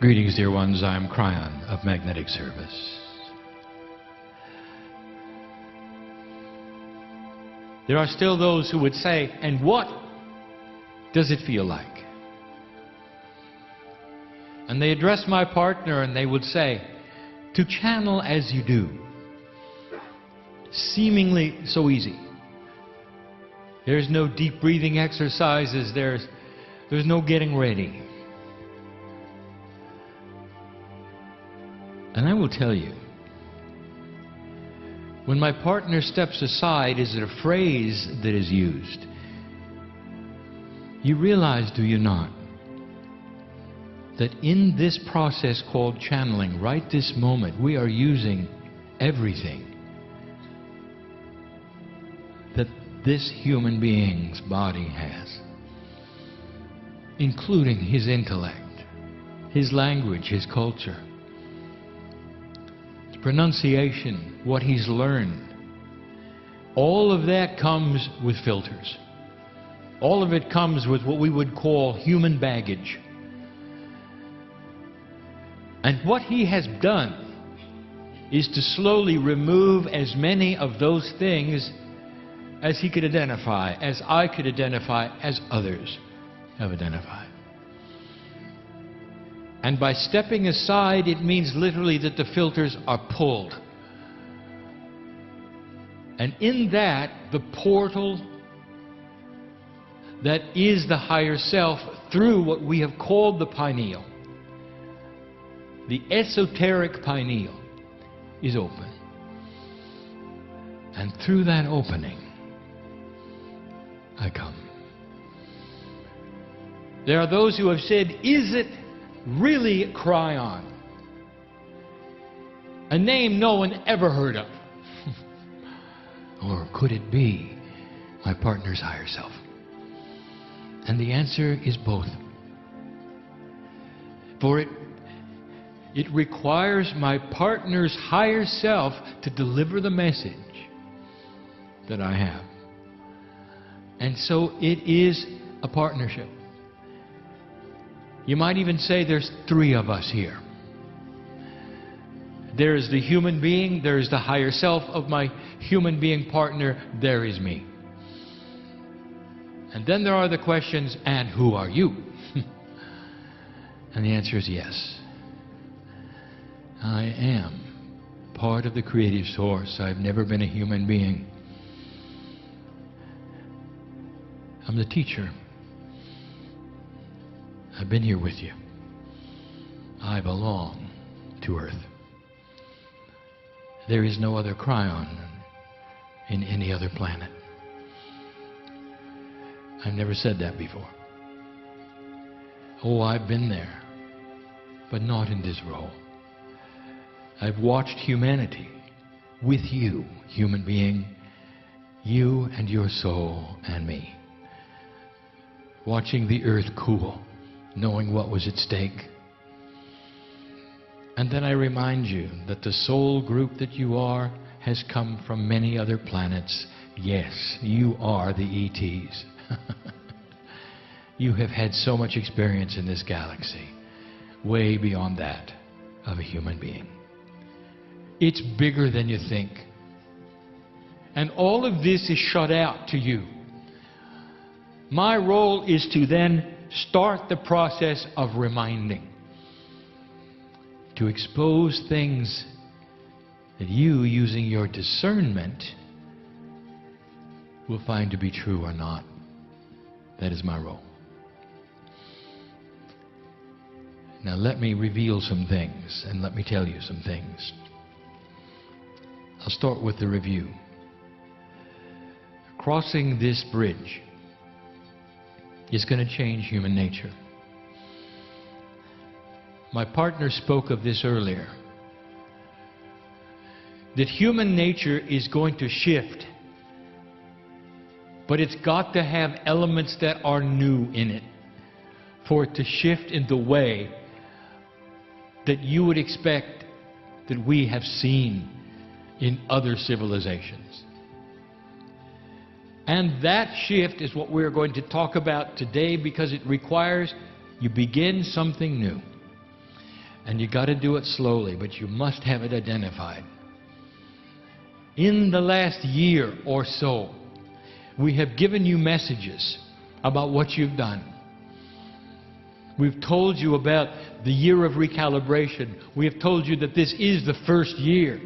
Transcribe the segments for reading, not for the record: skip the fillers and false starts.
Greetings, dear ones. I am Kryon of Magnetic Service. There are still those who would say, and what does it feel like? And they address my partner and they would say, to channel as you do, seemingly so easy. There's no deep breathing exercises, there's no getting ready. And I will tell you, when my partner steps aside, is it a phrase that is used? You realize, do you not, that in this process called channeling, right this moment, we are using everything that this human being's body has, including his intellect, his language, his culture, his pronunciation, what he's learned. All of that comes with filters. All of it comes with what we would call human baggage. And what he has done is to slowly remove as many of those things as he could identify, as I could identify, as others have identified. And by stepping aside, it means literally that the filters are pulled. And in that, the portal that is the higher self, through what we have called the pineal, the esoteric pineal, is open. And through that opening, I come. There are those who have said, is it really Kryon? A name no one ever heard of. Or could it be my partner's higher self? And the answer is both. For it requires my partner's higher self to deliver the message that I have. And so it is a partnership. You might even say there's three of us here. There is the human being, there is the higher self of my human being partner, there is me. And then there are the questions, and who are you? And the answer is yes. I am part of the creative source. I've never been a human being. I'm the teacher. I've been here with you. I belong to Earth. There is no other Kryon in any other planet. I've never said that before. Oh, I've been there, but not in this role. I've watched humanity with you, human being, you and your soul and me. Watching the earth cool, knowing what was at stake. And then I remind you that the soul group that you are has come from many other planets. Yes, you are the ETs. You have had so much experience in this galaxy, way beyond that of a human being. It's bigger than you think. And all of this is shut out to you. My role is to then start the process of reminding, to expose things that you, using your discernment, will find to be true or not. That is my role. Now let me reveal some things, and let me tell you some things. I'll start with the review. Crossing this bridge is going to change human nature. My partner spoke of this earlier. That human nature is going to shift, but it's got to have elements that are new in it for it to shift in the way that you would expect that we have seen in other civilizations. And that shift is what we're going to talk about today, because it requires you begin something new. And you got to do it slowly, but you must have it identified. In the last year or so, we have given you messages about what you've done. We've told you about the year of recalibration. We have told you that this is the first year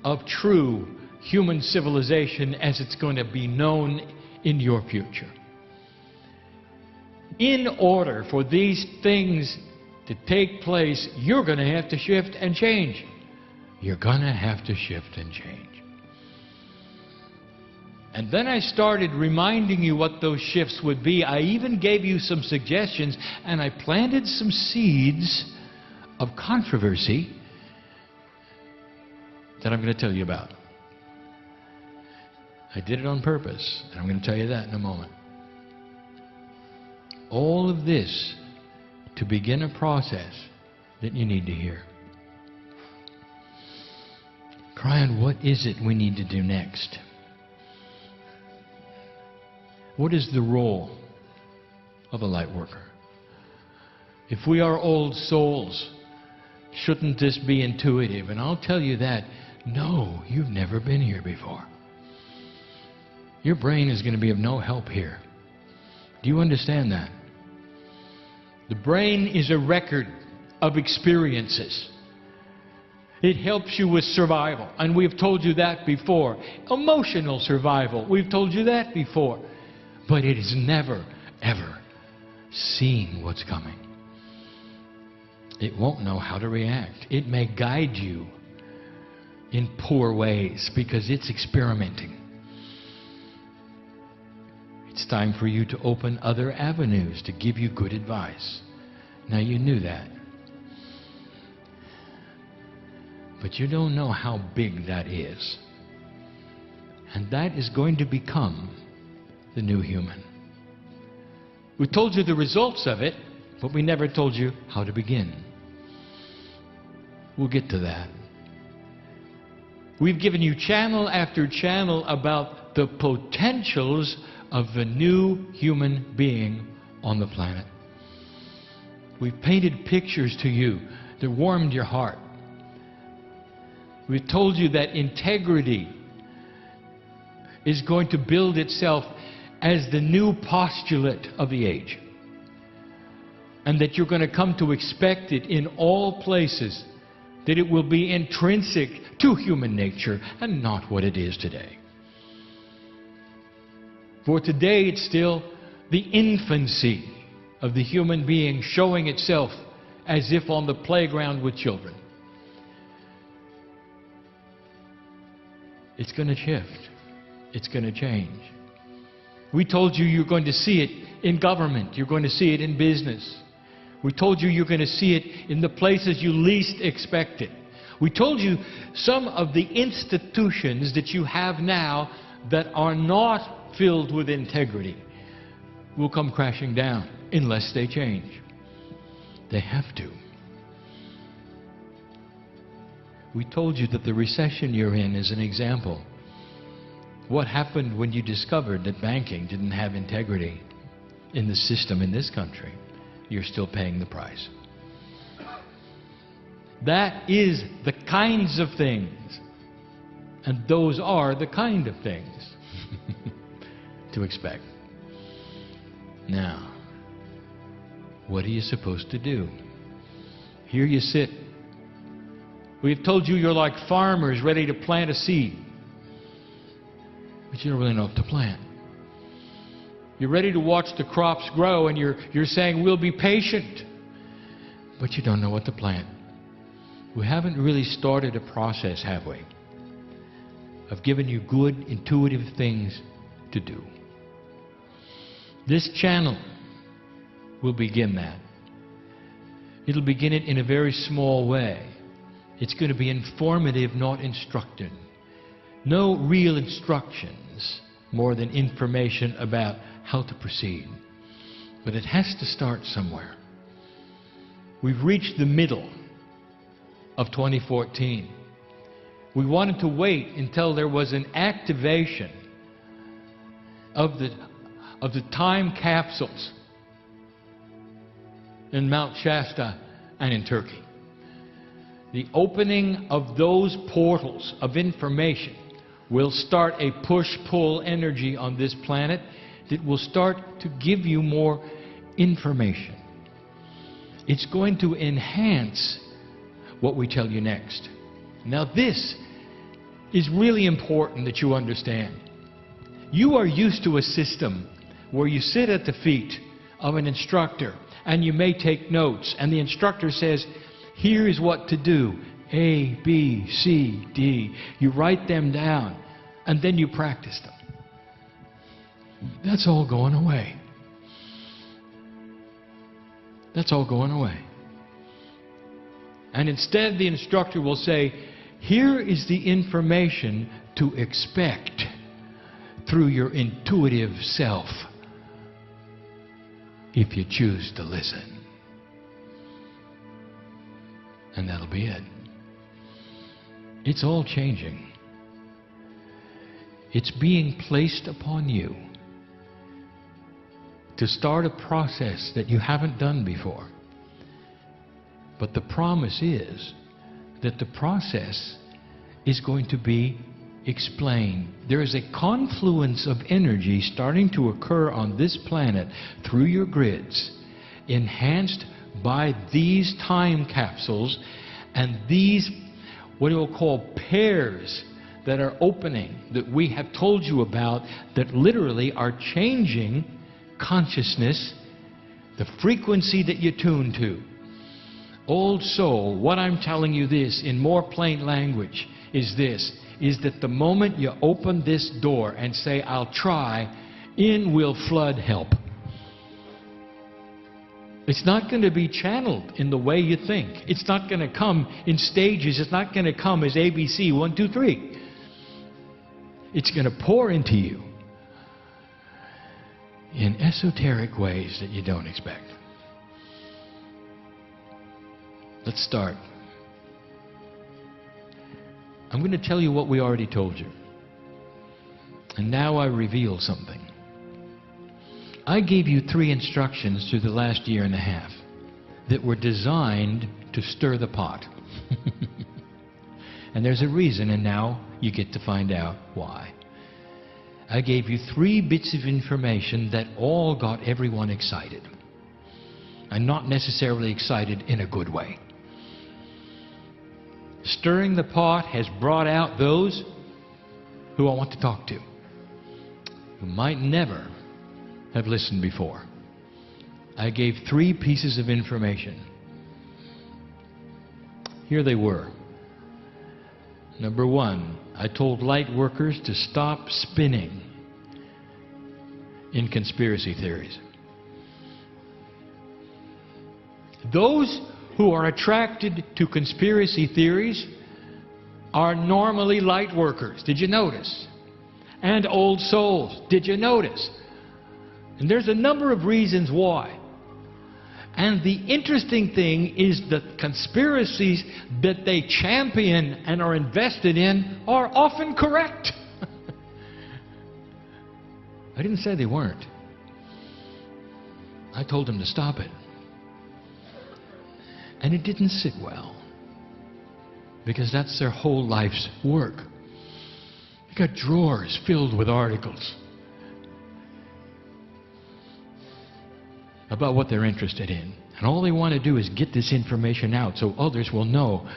of true human civilization as it's going to be known in your future. In order for these things to take place, you're going to have to shift and change. You're going to have to shift and change. And then I started reminding you what those shifts would be. I even gave you some suggestions, and I planted some seeds of controversy that I'm going to tell you about. I did it on purpose, and I'm going to tell you that in a moment. All of this to begin a process that you need to hear. Kryon, what is it we need to do next? What is the role of a light worker? If we are old souls, shouldn't this be intuitive? And I'll tell you that, no, you've never been here before. Your brain is going to be of no help here. Do you understand that? The brain is a record of experiences. It helps you with survival, and we've told you that before. Emotional survival, we've told you that before. But it has never, ever seen what's coming. It won't know how to react. It may guide you in poor ways because it's experimenting. It's time for you to open other avenues to give you good advice. Now, you knew that. But you don't know how big that is. And that is going to become the new human. We told you the results of it, but we never told you how to begin. We'll get to that. We've given you channel after channel about the potentials of the new human being on the planet. We've painted pictures to you that warmed your heart. We've told you that integrity is going to build itself as the new postulate of the age, and that you're going to come to expect it in all places, that it will be intrinsic to human nature and not what it is today. For today it's still the infancy of the human being showing itself as if on the playground with children. It's going to shift. It's going to change. We told you you're going to see it in government. You're going to see it in business. We told you you're going to see it in the places you least expect it. We told you some of the institutions that you have now that are not filled with integrity will come crashing down unless they change. They have to. We told you that the recession you're in is an example. What happened when you discovered that banking didn't have integrity in the system in this country? You're still paying the price. That is the kinds of things, and those are the kind of things to expect. Now, what are you supposed to do? Here you sit. We've told you you're like farmers ready to plant a seed, but you don't really know what to plant. You're ready to watch the crops grow, and you're saying, we'll be patient, but you don't know what to plant. We haven't really started a process, have we, of giving you good, intuitive things to do. This channel will begin that. It'll begin it in a very small way. It's going to be informative, not instructive. No real instructions, more than information about how to proceed. But it has to start somewhere. We've reached the middle of 2014. We wanted to wait until there was an activation of the time capsules in Mount Shasta and in Turkey. The opening of those portals of information will start a push-pull energy on this planet that will start to give you more information. It's going to enhance what we tell you next. Now this is really important that you understand. You are used to a system where you sit at the feet of an instructor and you may take notes, and the instructor says, here is what to do, A, B, C, D. You write them down and then you practice them. That's all going away. That's all going away. And instead the instructor will say, here is the information to expect through your intuitive self if you choose to listen. And that'll be it. It's all changing. It's being placed upon you to start a process that you haven't done before. But the promise is that the process is going to be explained. There is a confluence of energy starting to occur on this planet through your grids, enhanced by these time capsules and these what we'll call pairs that are opening, that we have told you about, that literally are changing consciousness, the frequency that you tune to. Old soul, what I'm telling you this in more plain language is this, is that the moment you open this door and say, I'll try, in will flood help. It's not going to be channeled in the way you think. It's not going to come in stages. It's not going to come as ABC, 1, 2, 3. It's going to pour into you in esoteric ways that you don't expect. Let's start. I'm going to tell you what we already told you. And now I reveal something. I gave you 3 instructions through the last year and a half that were designed to stir the pot. And there's a reason, and now you get to find out why. I gave you 3 bits of information that all got everyone excited. And not necessarily excited in a good way. Stirring the pot has brought out those who I want to talk to, who might never have listened before. I gave 3 pieces of information. Here they were. Number 1, I told light workers to stop spinning in conspiracy theories. Those who are attracted to conspiracy theories are normally light workers. Did you notice? And old souls. Did you notice? And there's a number of reasons why. And the interesting thing is that conspiracies that they champion and are invested in are often correct. I didn't say they weren't. I told them to stop it. And it didn't sit well. Because that's their whole life's work. They got drawers filled with articles about what they're interested in. And all they want to do is get this information out so others will know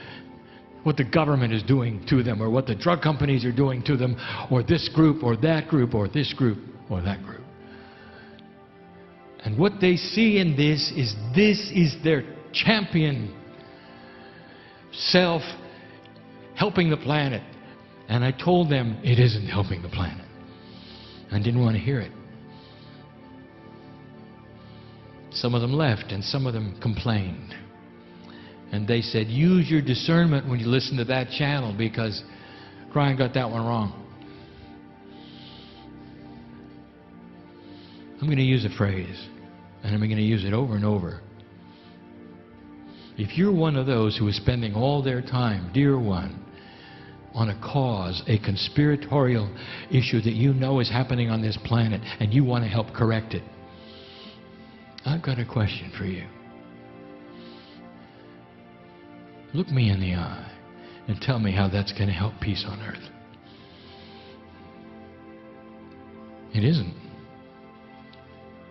what the government is doing to them, or what the drug companies are doing to them, or this group, or that group, or this group, or that group. And what they see in this is their champion self helping the planet. And I told them it isn't helping the planet. I didn't want to hear it. Some of them left and some of them complained. And they said, use your discernment when you listen to that channel, because Kryon got that one wrong. I'm going to use a phrase, and I'm going to use it over and over. If you're one of those who is spending all their time, dear one, on a cause, a conspiratorial issue that you know is happening on this planet, and you want to help correct it, I've got a question for you. Look me in the eye and tell me how that's going to help peace on earth. It isn't.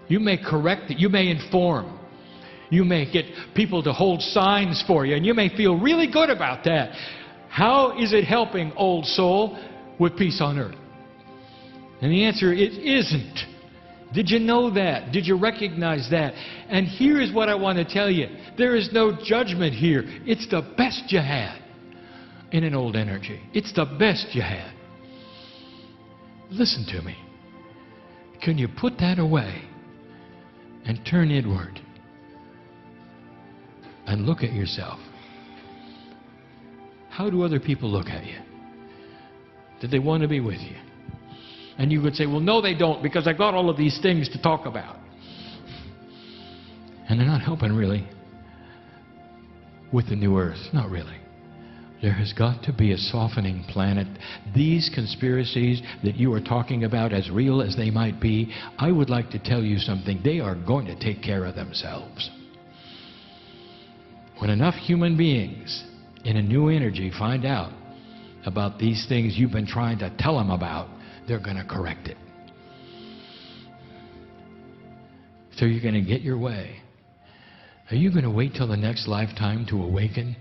You may correct it. You may inform. You may get people to hold signs for you, and you may feel really good about that. How is it helping, old soul, with peace on earth? And the answer is, it isn't. Did you know that? Did you recognize that? And here is what I want to tell you. There is no judgment here. It's the best you had in an old energy. It's the best you had. Listen to me. Can you put that away and turn inward and look at yourself? How do other people look at you? Do they want to be with you? And you would say, well, no, they don't, because I got all of these things to talk about. And they're not helping, really, with the new earth. Not really. There has got to be a softening planet. These conspiracies that you are talking about, as real as they might be, I would like to tell you something. They are going to take care of themselves. When enough human beings in a new energy find out about these things you've been trying to tell them about, they're going to correct it. So you're going to get your way. Are you going to wait till the next lifetime to awaken?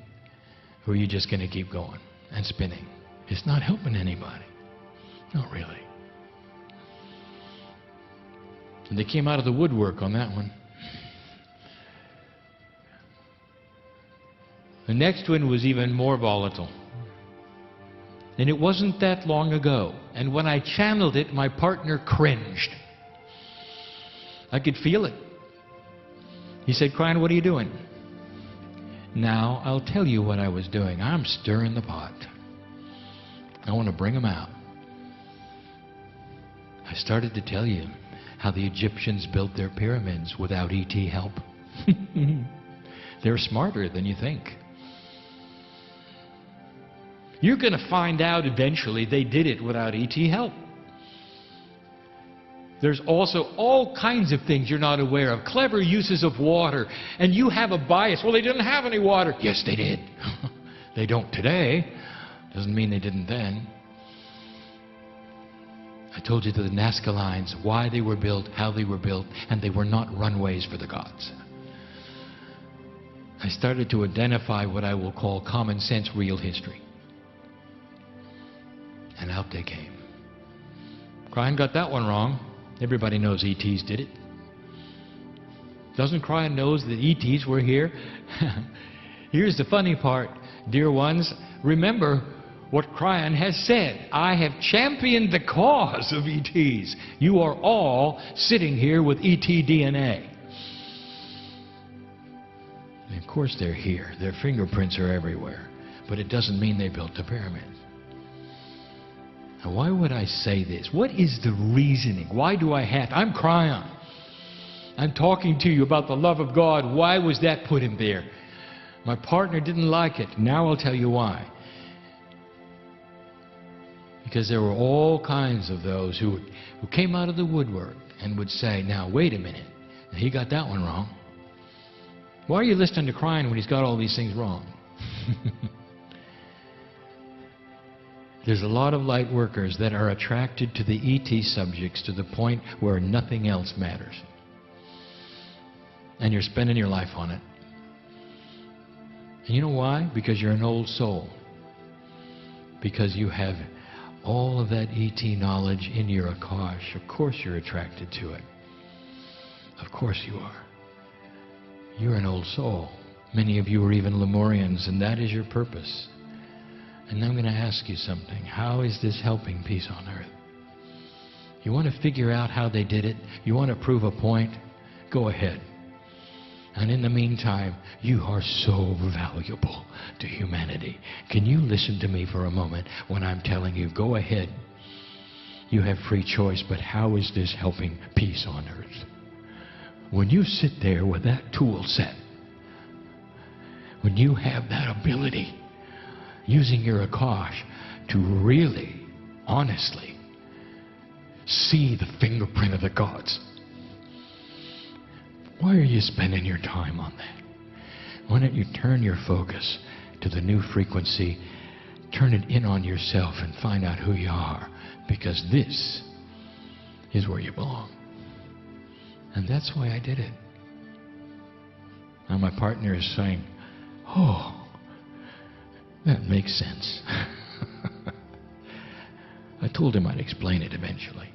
Or are you just going to keep going and spinning? It's not helping anybody. Not really. And they came out of the woodwork on that one. The next one was even more volatile. And it wasn't that long ago. And when I channeled it, my partner cringed. I could feel it. He said, Kryon, what are you doing? Now, I'll tell you what I was doing. I'm stirring the pot. I want to bring them out. I started to tell you how the Egyptians built their pyramids without ET help. They're smarter than you think. You're going to find out eventually they did it without ET help. There's also all kinds of things you're not aware of. Clever uses of water. And you have a bias. Well, they didn't have any water. Yes, they did. They don't today. Doesn't mean they didn't then. I told you the Nazca lines, why they were built, how they were built, and they were not runways for the gods. I started to identify what I will call common sense real history. And out they came. Kryon got that one wrong. Everybody knows ETs did it. Doesn't Kryon knows that ETs were here? Here's the funny part, dear ones. Remember what Kryon has said. I have championed the cause of ETs. You are all sitting here with ET DNA. And of course they're here. Their fingerprints are everywhere. But it doesn't mean they built the pyramids. Now, why would I say this? What is the reasoning? Why do I have to? I'm Kryon. I'm talking to you about the love of God. Why was that put in there? My partner didn't like it. Now I'll tell you why. Because there were all kinds of those who came out of the woodwork and would say, now, wait a minute. He got that one wrong. Why are you listening to Kryon when he's got all these things wrong? There's a lot of light workers that are attracted to the ET subjects to the point where nothing else matters. And you're spending your life on it. And you know why? Because you're an old soul. Because you have all of that ET knowledge in your Akash. Of course you're attracted to it. Of course you are. You're an old soul. Many of you are even Lemurians, and that is your purpose. And I'm going to ask you something. How is this helping peace on earth? You want to figure out how they did it? You want to prove a point? Go ahead. And in the meantime, you are so valuable to humanity. Can you listen to me for a moment when I'm telling you, go ahead. You have free choice, but how is this helping peace on earth? When you sit there with that tool set, when you have that ability, using your Akash to really, honestly, see the fingerprint of the gods. Why are you spending your time on that? Why don't you turn your focus to the new frequency. Turn it in on yourself and find out who you are, because this is where you belong. And that's why I did it. Now my partner is saying, oh, that makes sense. I told him I'd explain it eventually.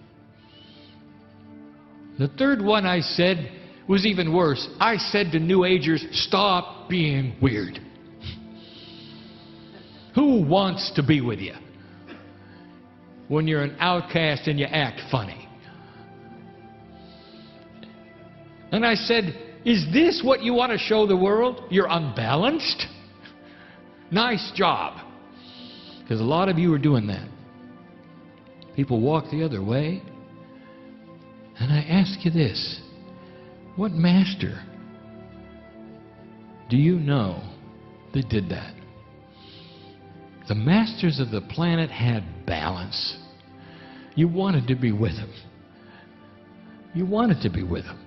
The third one I said was even worse. I said to New Agers, stop being weird. Who wants to be with you when you're an outcast and you act funny? And I said, is this what you want to show the world? You're unbalanced? Nice job. Because a lot of you are doing that. People walk the other way. And I ask you this, what master do you know that did that? The masters of the planet had balance. You wanted to be with them. You wanted to be with them.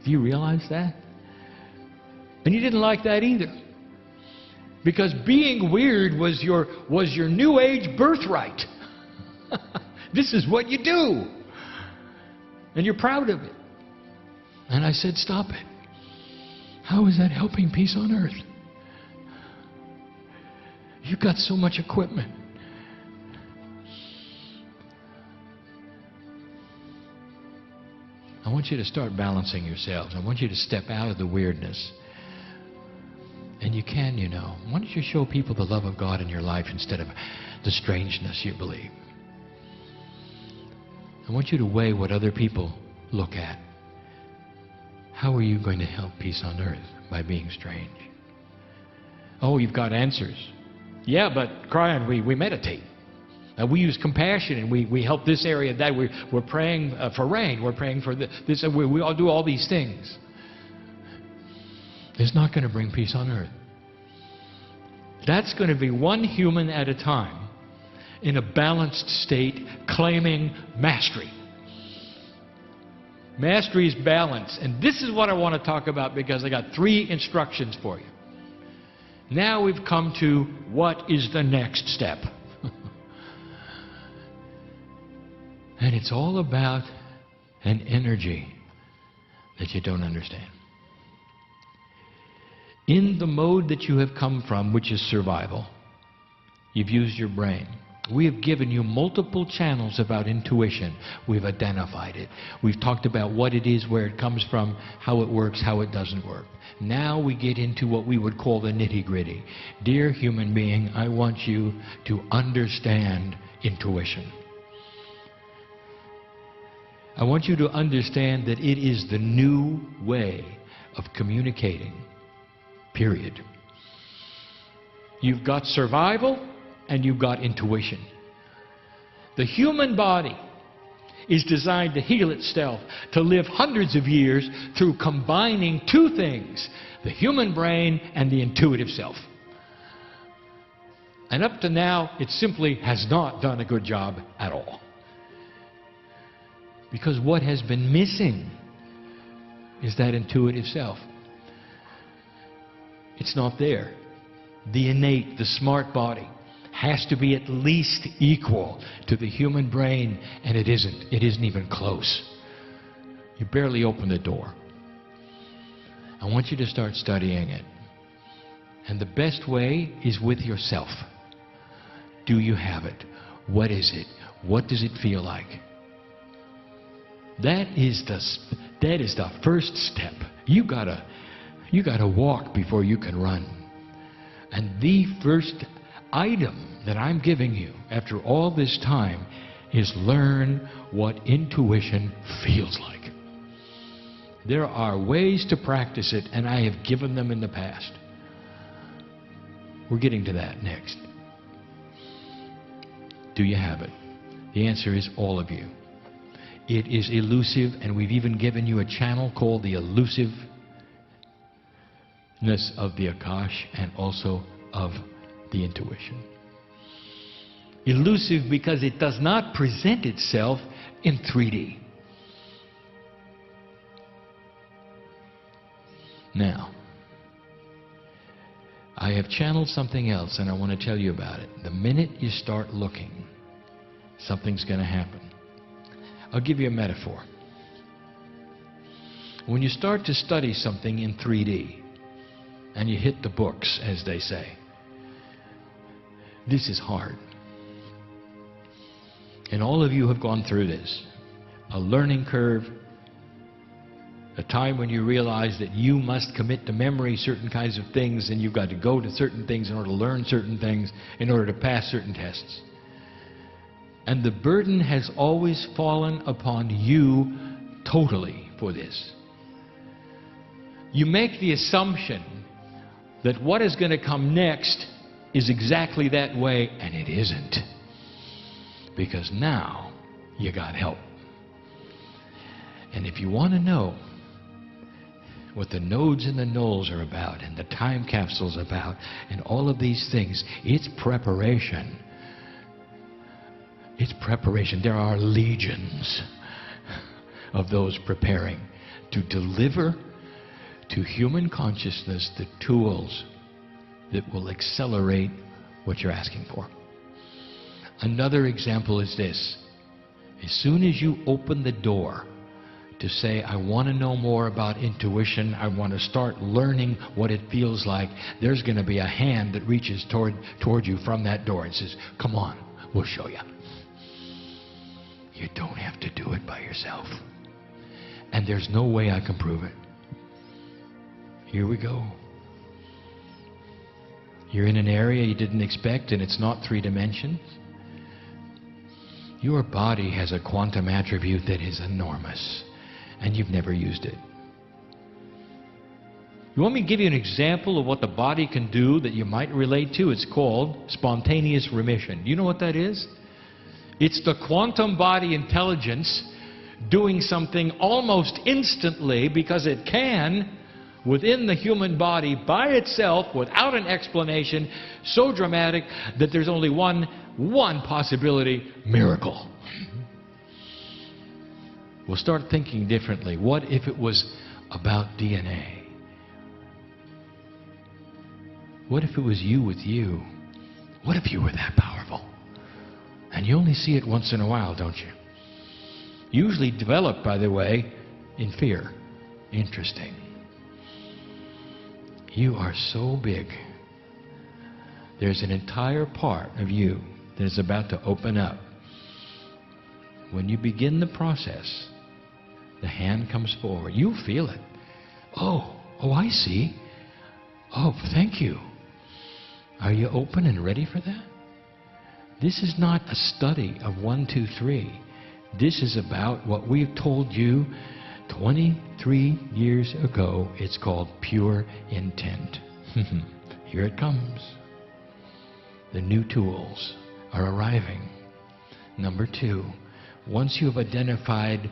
Do you realize that? And you didn't like that either. Because being weird was your New Age birthright. This is what you do. And you're proud of it. And I said, stop it. How is that helping peace on earth? You've got so much equipment. I want you to start balancing yourselves. I want you to step out of the weirdness. And you can, you know. Why don't you show people the love of God in your life instead of the strangeness you believe? I want you to weigh what other people look at. How are you going to help peace on earth? By being strange. Oh, you've got answers. Yeah, but Kryon, we meditate. We use compassion and we help this area, that. We're praying for rain. We're praying for this. We all do all these things. It's not going to bring peace on earth. That's going to be one human at a time in a balanced state claiming mastery. Mastery is balance. And this is what I want to talk about because I got 3 instructions for you. Now we've come to what is the next step. And it's all about an energy that you don't understand. In the mode that you have come from, which is survival, you've used your brain. We have given you multiple channels about intuition. We've identified it. We've talked about what it is, where it comes from, how it works, how it doesn't work. Now we get into what we would call the nitty-gritty. Dear human being, I want you to understand intuition. I want you to understand that it is the new way of communicating, period. You've got survival and you've got intuition. The human body is designed to heal itself, to live hundreds of years through combining 2 things, the human brain and the intuitive self. And up to now, it simply has not done a good job at all. Because what has been missing is that intuitive self. It's not there. The innate, the smart body has to be at least equal to the human brain, and it isn't. It isn't even close. You barely open the door. I want you to start studying it. And the best way is with yourself. Do you have it? What is it? What does it feel like? That is the first step. You gotta walk before you can run. And the first item that I'm giving you after all this time is learn what intuition feels like. There are ways to practice it, and I have given them in the past. We're getting to that next. Do you have it? The answer is all of you. It is elusive, and we've even given you a channel called the elusiveness of the Akash and also of the intuition. Elusive because it does not present itself in 3D. Now, I have channeled something else, and I want to tell you about it. The minute you start looking, something's going to happen. I'll give you a metaphor. When you start to study something in 3D, and you hit the books, as they say, this is hard. And all of you have gone through this. A learning curve, a time when you realize that you must commit to memory certain kinds of things, and you've got to go to certain things in order to learn certain things, in order to pass certain tests. And the burden has always fallen upon you totally for this. You make the assumption that what is going to come next is exactly that way, and it isn't. Because now you got help. And if you want to know what the nodes and the nulls are about, and the time capsules about, and all of these things, it's preparation. It's preparation. There are legions of those preparing to deliver to human consciousness the tools that will accelerate what you're asking for. Another example is this. As soon as you open the door to say, I want to know more about intuition, I want to start learning what it feels like, there's going to be a hand that reaches toward you from that door and says, come on, we'll show you. You don't have to do it by yourself. And there's no way I can prove it. Here we go. You're in an area you didn't expect, and it's not 3 dimensions. Your body has a quantum attribute that is enormous, and you've never used it. You want me to give you an example of what the body can do that you might relate to? It's called spontaneous remission. You know what that is? It's the quantum body intelligence doing something almost instantly, because it can, within the human body by itself, without an explanation, so dramatic that there's only one possibility: miracle. We'll start thinking differently. What if it was about DNA? What if it was you with you? What if you were that powerful? And you only see it once in a while, don't you? Usually developed, by the way, in fear. Interesting. You are so big. There's an entire part of you that is about to open up. When you begin the process, the hand comes forward. You feel it. Oh, I see. Oh, thank you. Are you open and ready for that? This is not a study of 1, 2, 3. This is about what we've told you 23 years ago. It's called pure intent. Here it comes. The new tools are arriving. Number 2, once you have identified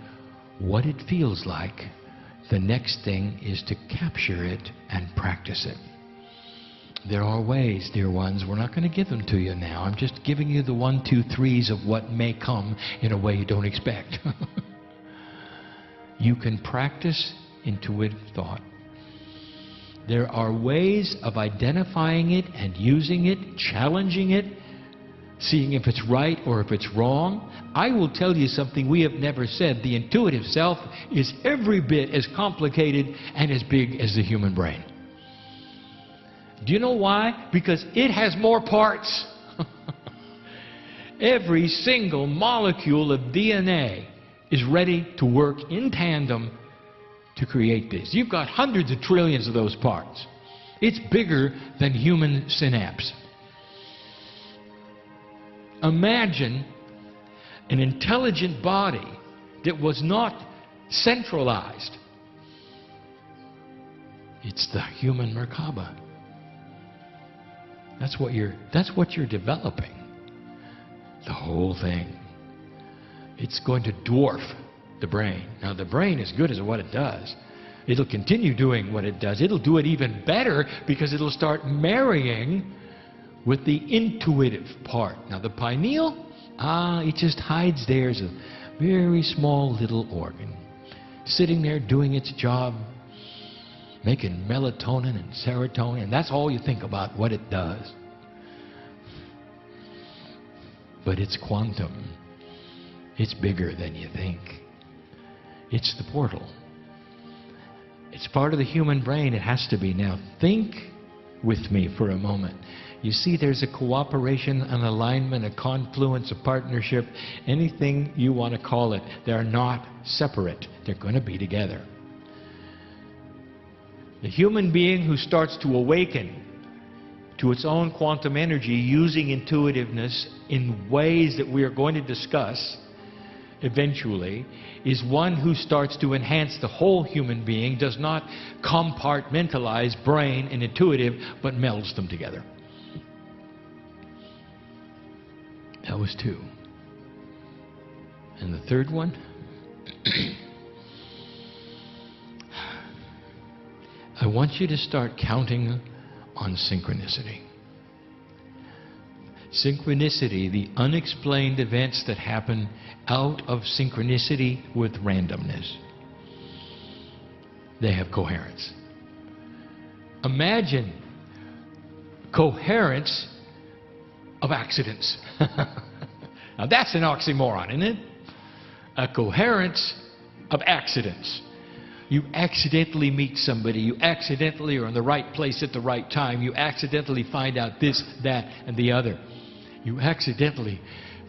what it feels like, the next thing is to capture it and practice it. There are ways, dear ones. We're not going to give them to you now. I'm just giving you the 1, 2, 3s of what may come in a way you don't expect. You can practice intuitive thought. There are ways of identifying it and using it, challenging it, seeing if it's right or if it's wrong. I will tell you something we have never said. The intuitive self is every bit as complicated and as big as the human brain. Do you know why? Because it has more parts. Every single molecule of DNA is ready to work in tandem to create this. You've got hundreds of trillions of those parts. It's bigger than human synapse. Imagine an intelligent body that was not centralized. It's the human Merkaba. That's what you're developing. The whole thing. It's going to dwarf the brain. Now, the brain is good as what it does. It'll continue doing what it does. It'll do it even better because it'll start marrying with the intuitive part. Now, the pineal, it just hides there as a very small little organ, sitting there doing its job. making melatonin and serotonin, and that's all you think about what it does. But it's quantum. It's bigger than you think. It's the portal. It's part of the human brain. It has to be. Now, think with me for a moment. You see, there's a cooperation, an alignment, a confluence, a partnership, anything you want to call it. They're not separate. They're going to be together. The human being who starts to awaken to its own quantum energy using intuitiveness in ways that we are going to discuss eventually is one who starts to enhance the whole human being, does not compartmentalize brain and intuitive, but melds them together. That was 2. And the third one? I want you to start counting on synchronicity. Synchronicity, the unexplained events that happen out of synchronicity with randomness. They have coherence. Imagine coherence of accidents. Now that's an oxymoron, isn't it? A coherence of accidents. You accidentally meet somebody. You accidentally are in the right place at the right time. You accidentally find out this, that, and the other. You accidentally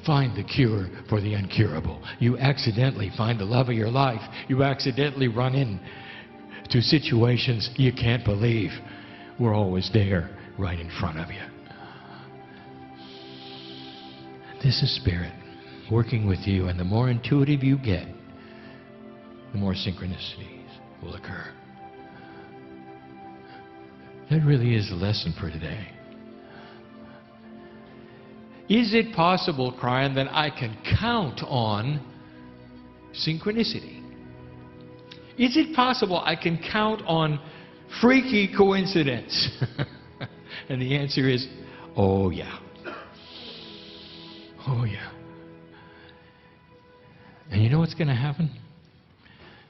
find the cure for the incurable. You accidentally find the love of your life. You accidentally run into situations you can't believe were always there right in front of you. This is Spirit working with you, and the more intuitive you get, the more synchronicities will occur. That really is the lesson for today. Is it possible, Kryon, that I can count on synchronicity? Is it possible I can count on freaky coincidence? And the answer is, oh yeah. Oh yeah. And you know what's going to happen?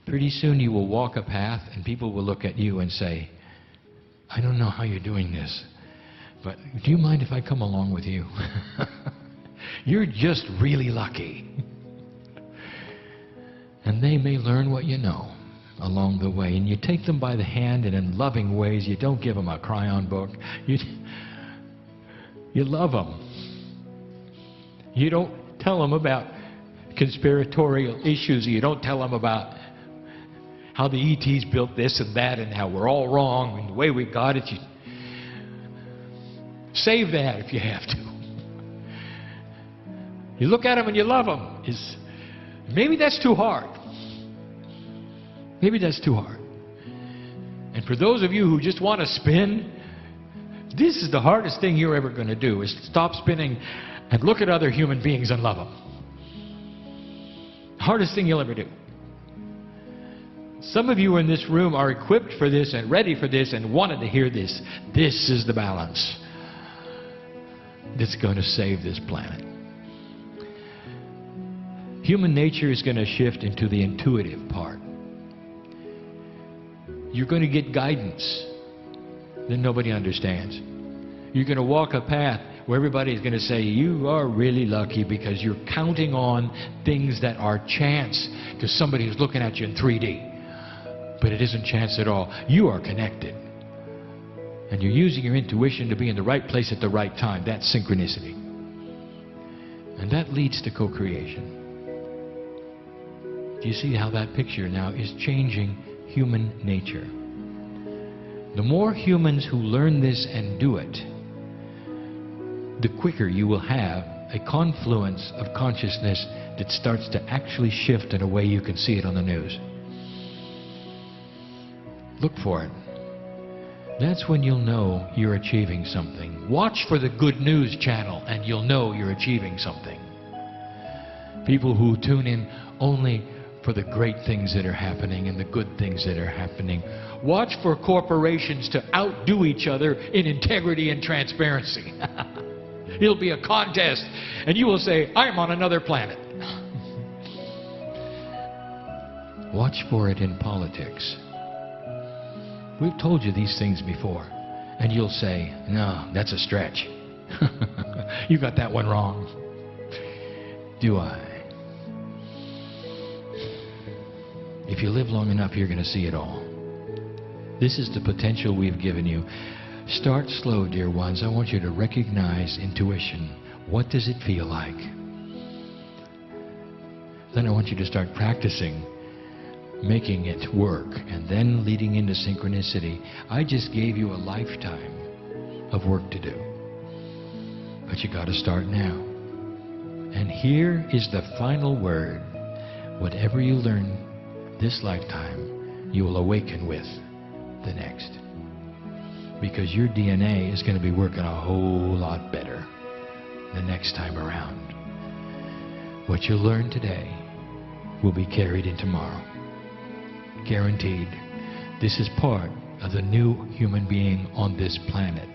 Pretty soon you will walk a path and people will look at you and say, I don't know how you're doing this, but do you mind if I come along with you? You're just really lucky. And they may learn what you know along the way. And you take them by the hand, and in loving ways, you don't give them a Kryon book. You love them. You don't tell them about conspiratorial issues. You don't tell them about how the ETs built this and that and how we're all wrong and the way we got it. You save that if you have to. You look at them and you love them. Maybe that's too hard. Maybe that's too hard. And for those of you who just want to spin, this is the hardest thing you're ever going to do, is stop spinning and look at other human beings and love them. Hardest thing you'll ever do. Some of you in this room are equipped for this and ready for this and wanted to hear this. This is the balance that's going to save this planet. Human nature is going to shift into the intuitive part. You're going to get guidance that nobody understands. You're going to walk a path where everybody's going to say, you are really lucky because you're counting on things that are chance to somebody who's looking at you in 3D. But it isn't chance at all. You are connected. And you're using your intuition to be in the right place at the right time. That's synchronicity. And that leads to co-creation. Do you see how that picture now is changing human nature? The more humans who learn this and do it, the quicker you will have a confluence of consciousness that starts to actually shift in a way you can see it on the news. Look for it. That's when you'll know you're achieving something. Watch for the good news channel and you'll know you're achieving something. People who tune in only for the great things that are happening and the good things that are happening. Watch for corporations to outdo each other in integrity and transparency. It'll be a contest and you will say, I'm on another planet. Watch for it in politics. We've told you these things before. And you'll say, no, that's a stretch. You got that one wrong. Do I? If you live long enough, you're going to see it all. This is the potential we've given you. Start slow, dear ones. I want you to recognize intuition. What does it feel like? Then I want you to start practicing making it work, and then leading into synchronicity. I just gave you a lifetime of work to do. But you got to start now. And here is the final word. Whatever you learn this lifetime, you will awaken with the next. Because your DNA is going to be working a whole lot better the next time around. What you learn today will be carried in tomorrow. Guaranteed. This is part of the new human being on this planet.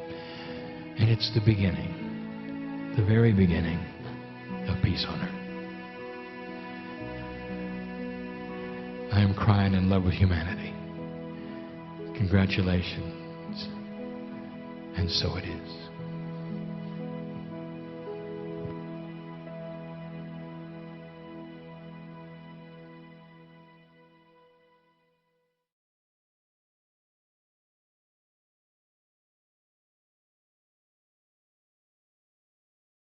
And it's the beginning, the very beginning of peace on earth. I am Kryon in love with humanity. Congratulations. And so it is.